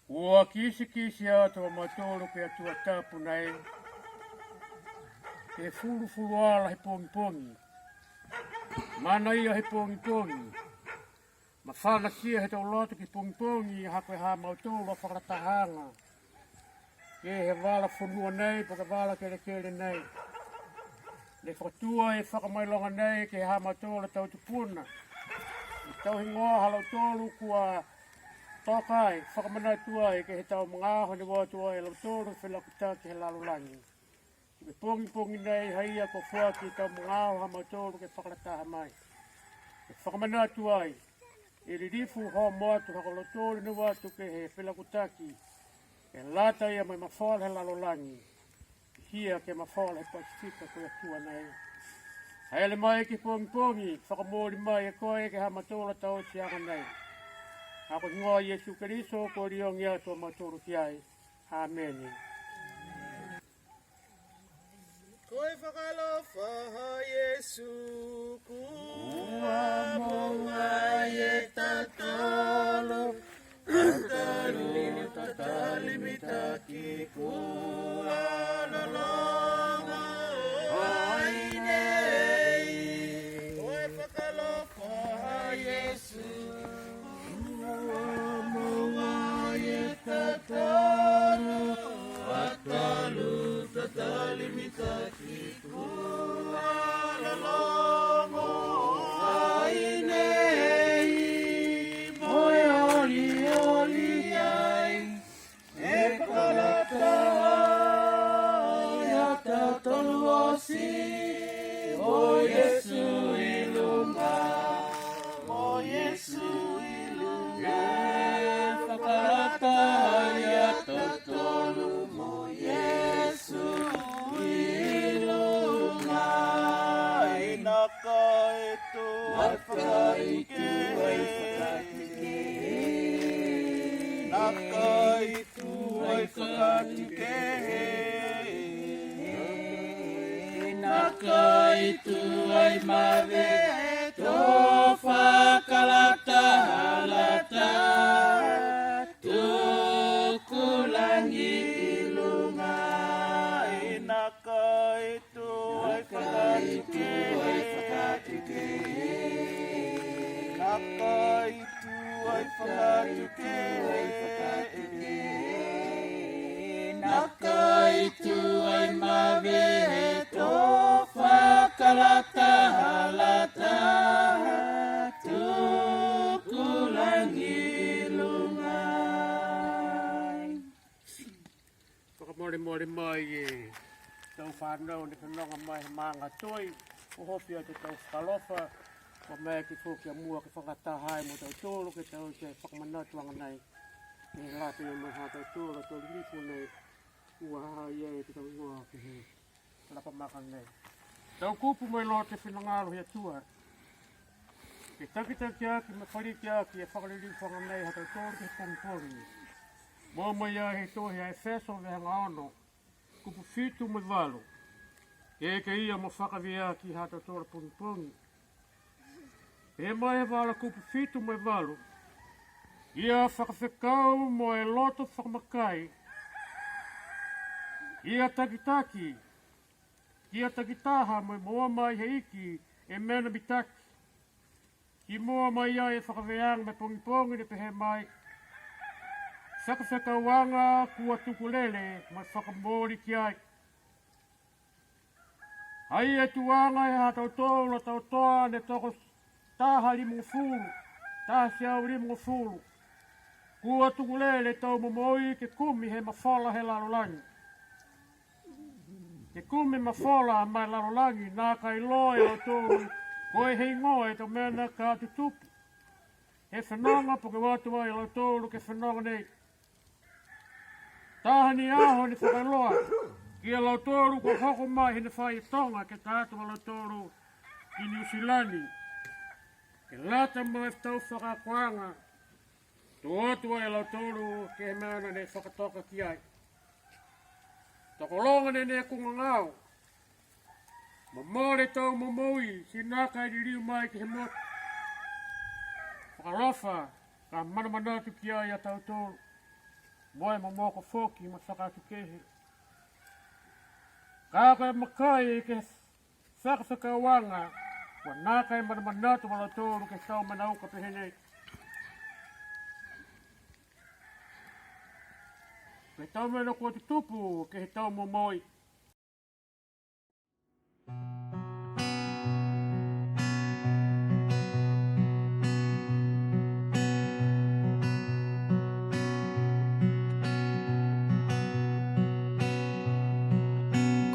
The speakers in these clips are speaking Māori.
Ua kisi atua matoro ke atua tapu nei. E fulu ala he pongi. Mana ia he pongi. Ma whana sia he tau loto ki pongi hako e ha mautoro whakatahanga. Ke he wala whanua nei, paka wala kere nei. Le whakatua e whakamailonga nei ke he ha mautoro tau tupuna. Tau hingoa halau tolu kua tokai, whakamanautua e ke he tau mga aho ni wātua e lau tōru whelakutā ki he lalolangi. Ke pongi nei haia ko whuaki tau mga aho hama tōru ke whakarataha mai. Ke whakamanautua e ririfu ho moatu hako lau tōru ni wātu ke he whelakutaki. E lata ia mai mawhala he lalolangi. Hia ke mawhala he Pasifika ko e tua nei. Haele mai ke pongi, whakamori mai e koe ke hama tōra tau si anga nei. Ako ngoa Yesu Keriso ko riong ia to matoro kiai. Amen. Koe whakalofa ha Yesu Kua moa e tatolo tatali mitaki kua lalonga ainei. Koe whakalofa ha Yesu Tatalo, tatali mitaki kua lalongo ainei. Moi oli ai, e kalata ya tatalo osi. O Yesu ilunga, o Yesu ilunga. Fakalata ya tatalo mo Yesu ilunga. Inaka ito ay fakatike. Inaka ito ay fakatike. Inaka ito ay maveto. Fakalata halata. Tukulangi ilunga. Inaka ito ay fakatike. Inaka ito ay fakatike. Inaka ito ay maveto. Fakalata halata. Tukulangi ilunga. Mori mai e tau whanau ni whanonga mai he maanga toi. O hopi a te tau whakalofa. Wa mea ki fōki a mua ki whakatahai mo tau tōro ke tau te whakamanatuanga nei. E rātu e maha tau tōro tau lifu nei. Ua haha iei te tau ingoa ki he lapa maka nei. Tau kupu mai loa te whinangaro hea tua. Ke takitaki aki me whariki aki e whakaririwhanga nei ha tau tōro ke pongpori. Mō mai a he tohi a e wheso vehanga ono, kupu whitu me walo. E ke ia mo whakawea ki hata tōra pungi. E mai he wala kupu whitu me walo. Ia whakawhekau mo e loto whakamakai. Ia takitaki. Ia takitaha mo e moa mai he iki e mena mitaki. Ki moa mai a e whakaweang me pongi ni pehe mai. Whakawhekauanga kua tukulele mai whakamori ki ai. Ai e tuanga e hatau tōla tau toa ne toko taha limu fulu, taha siau limu fulu. Kua tukulele tau momoi ke kumi he mawhala he lalolangi. Ke kumi mawhala mai lalolangi nā kai loe o tōru koe hei ngoe tau mena ka tutupu. He whanonga po ke wātua i lau tōru ke whanonga nei. Tahani aho ni whakaloa. Kia lau tōru ko hoko mai hina whai tonga ke tātua lau tōru ki New Zealandi. Ke lata mai tau whakakoanga. Tō atua e lau tōru ke he mana ne whakatoka ki ai. Takolonga ne ne kunga ngāo. Mamore tau maui si naka i riu mai ki he mot. Whakalofa ka manamanatu ki ai a tau tōru. Moe mamoko whoki ma whakatu kehe. Kākai makai ke whakawhakawanga. Wa nākai manamanatu wala tōru ke tau manauka pehenei. Ke tau mena kua te tupu ke he tau momoi.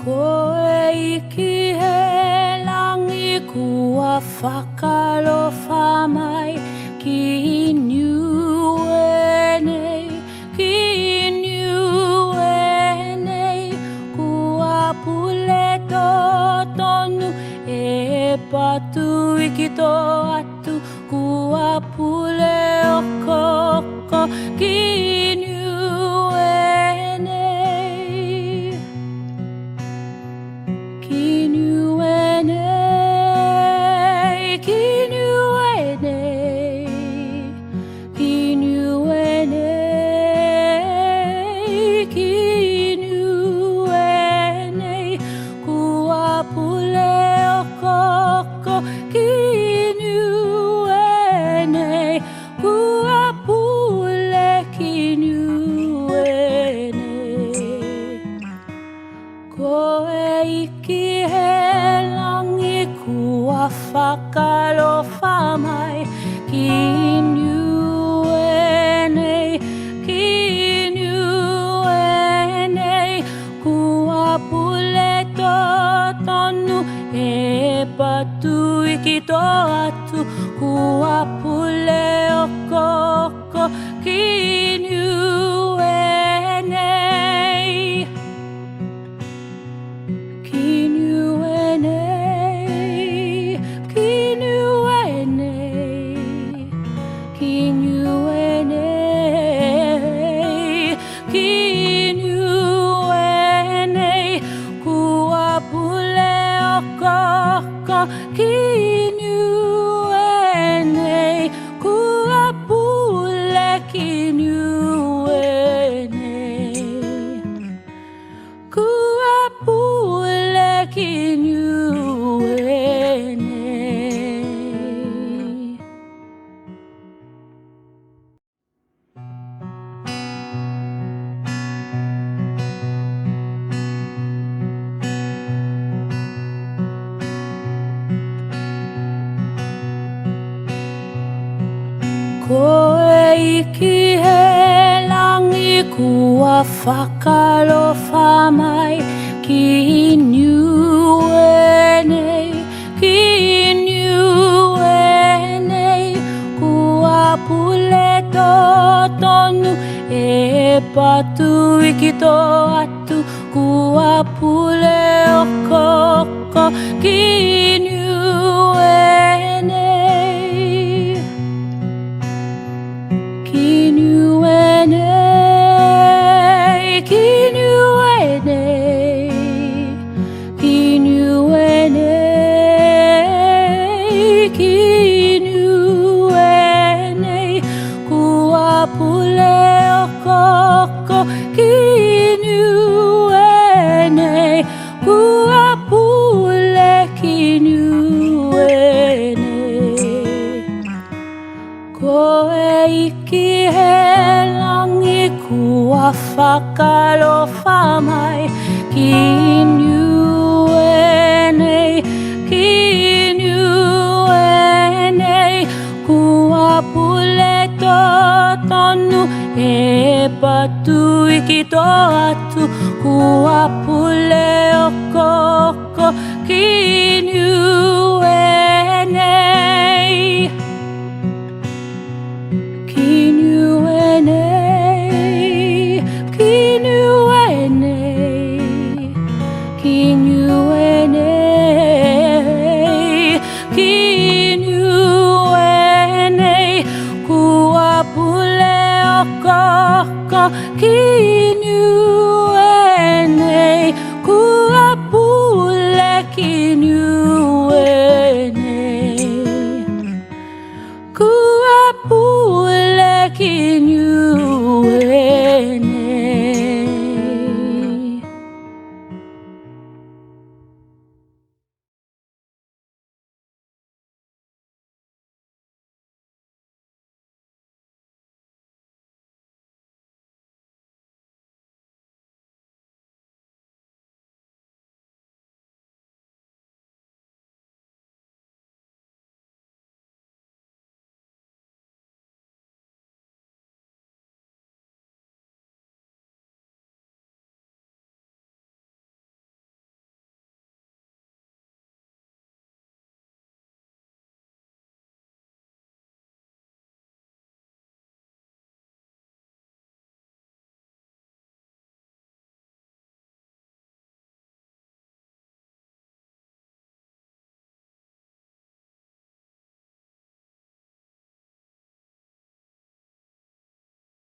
Koe iki he langi kua whakalofa mai ki NIUE nei, ki NIUE nei. Kua pule tō tonu e patu iki tō atu. Kua pule o koko ki NIUE nei. Ki NIUE nei, ki NIUE nei, ki NIUE nei, ki NIUE nei. Kua pule o koko ki NIUE nei. Kua pule ki NIUE nei. Koe iki he langi kua whakalofa mai ki NIUE nei, ki NIUE nei. Kua pule tō tonu e patu iki tō atu. Kua pule o koko ki NIUE nei. Ki NIUE nei, ki NIUE nei, ki NIUE nei, ki NIUE nei. Kua pule o koko ki NIUE nei. Kua pule ki NIUE nei. Kua pule ki NIUE nei. Koe iki he langi kua whakalofa mai ki NIUE nei, ki NIUE nei. Kua pule tō tonu e patu iki tō atu. Kua pule o koko ki NIUE nei. Ki NIUE nei, ki NIUE nei, ki NIUE nei, ki NIUE nei. Kua pule o koko ki NIUE nei. Kua pule ki NIUE nei. Koe iki he langi kua whakalofa mai ki NIUE nei, ki NIUE nei. Kua pule tō tonu e patu iki tō atu. Kua pule o koko ki NIUE nei. Ki NIUE nei, ki NIUE ki